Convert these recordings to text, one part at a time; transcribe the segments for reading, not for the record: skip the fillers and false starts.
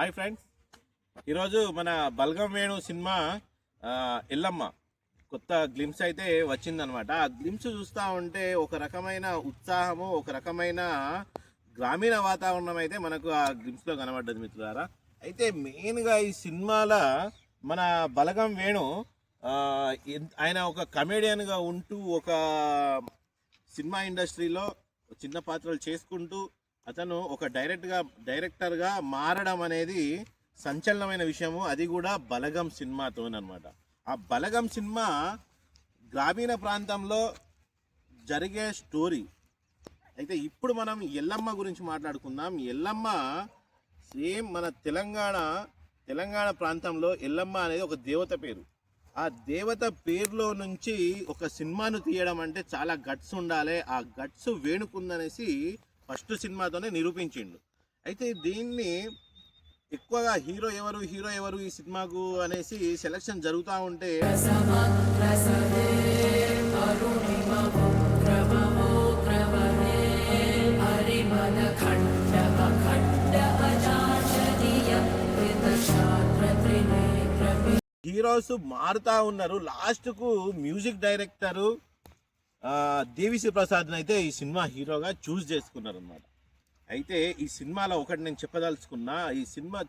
Hi friends, ఈరోజు మన బలగం Venu cinema Yellamma కొత్త గ్లిమ్స్ అయితే వచ్చిందనమాట. ఆ గ్లిమ్స్ చూస్తూ ఉంటే ఒక రకమైన ఉత్సాహము, ఒక రకమైన గ్రామీణ వాతావరణం అయితే మనకు ఆ గ్లిమ్స్లో కనబడ్డది మిత్రులారా. అయితే మెయిన్గా ఈ సినిమాలో మన బలగం వేణు ఆయన ఒక కమెడియన్గా ఉంటూ ఒక సినిమా ఇండస్ట్రీలో చిన్న పాత్రలు చేసుకుంటూ అతను ఒక డైరెక్టర్గా మారడం అనేది సంచలనమైన విషయము. అది కూడా బలగం సినిమాతోనమాట. ఆ బలగం సినిమా గ్రామీణ ప్రాంతంలో జరిగే స్టోరీ. అయితే ఇప్పుడు మనం ఎల్లమ్మ గురించి మాట్లాడుకుందాం. ఎల్లమ్మ సేమ్ మన తెలంగాణ ప్రాంతంలో ఎల్లమ్మ అనేది ఒక దేవత పేరు. ఆ దేవత పేరులో నుంచి ఒక సినిమాను తీయడం అంటే చాలా గట్స్ ఉండాలి. ఆ గట్స్ వేణుకుందనేసి ఫస్ట్ సినిమాతోనే నిరూపించిండు. అయితే దీన్ని ఎక్కువగా హీరో ఎవరు ఈ సినిమాకు అనేసి సెలక్షన్ జరుగుతూ ఉంటే హీరోస్ మారుతా ఉన్నారు. లాస్ట్కు మ్యూజిక్ డైరెక్టరు దేవిశ్రీ ప్రసాద్ని అయితే ఈ సినిమా హీరోగా చూస్ చేసుకున్నారు అన్నమాట. అయితే ఈ సినిమాలో ఒకటి నేను చెప్పదలుచుకున్నా, ఈ సినిమా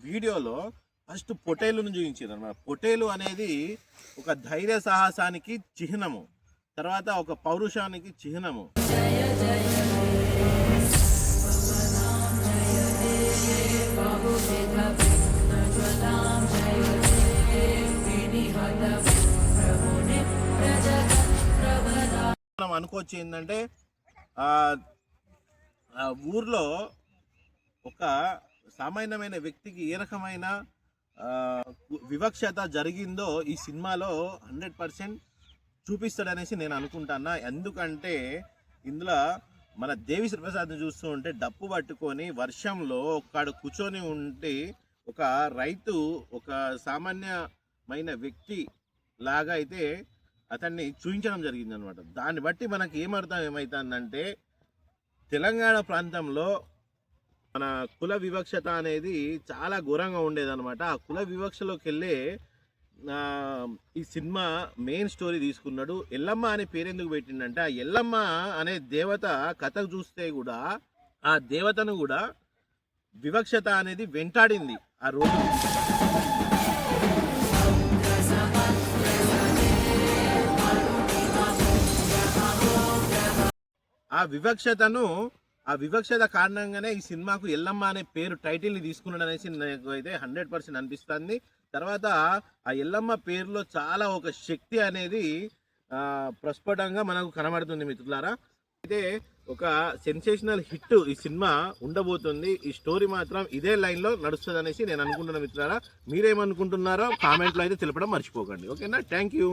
వీడియోలో ఫస్ట్ పొటేలును చూపించారు అన్నమాట. పొటేలు అనేది ఒక ధైర్య సాహసానికి చిహ్నము, తర్వాత ఒక పౌరుషానికి చిహ్నము. మనం అనుకోవచ్చు ఏంటంటే ఊర్లో ఒక సామాన్యమైన వ్యక్తికి ఏ రకమైన వివక్షత జరిగిందో ఈ సినిమాలో 100% చూపిస్తాడనేసి నేను అనుకుంటున్నా. ఎందుకంటే ఇందులో మన దేవిశ్రీ ప్రసాద్ని చూస్తూ ఉంటే డప్పు పట్టుకొని వర్షంలో ఒక్కడు కూర్చొని ఉంటే ఒక రైతు ఒక సామాన్యమైన వ్యక్తి లాగా అయితే అతన్ని చూపించడం జరిగింది అనమాట. దాన్ని బట్టి మనకి ఏమవుతుందంటే తెలంగాణ ప్రాంతంలో మన కుల వివక్షత అనేది చాలా ఘోరంగా ఉండేదన్నమాట. ఆ కుల వివక్షలోకి వెళ్ళే ఈ సినిమా మెయిన్ స్టోరీ తీసుకున్నాడు. ఎల్లమ్మ అనే పేరెందుకు పెట్టిండంటే ఆ ఎల్లమ్మ అనే దేవత కథ చూస్తే కూడా ఆ దేవతను కూడా వివక్షత అనేది వెంటాడింది ఆ రోజు. ఆ వివక్షత కారణంగానే ఈ సినిమాకు ఎల్లమ్మ అనే పేరు టైటిల్ని తీసుకున్నాడు అనేసి నాకు అయితే 100% అనిపిస్తుంది. తర్వాత ఆ ఎల్లమ్మ పేరులో చాలా ఒక శక్తి అనేది ప్రస్ఫుటంగా మనకు కనబడుతుంది మిత్రులారా. అయితే ఒక సెన్సేషనల్ హిట్ ఈ సినిమా ఉండబోతుంది. ఈ స్టోరీ మాత్రం ఇదే లైన్లో నడుస్తుంది అనేసి నేను అనుకుంటున్నాను మిత్రులారా. మీరేమనుకుంటున్నారో కామెంట్లో అయితే తెలపడం మర్చిపోకండి. ఓకేనా? Thank you.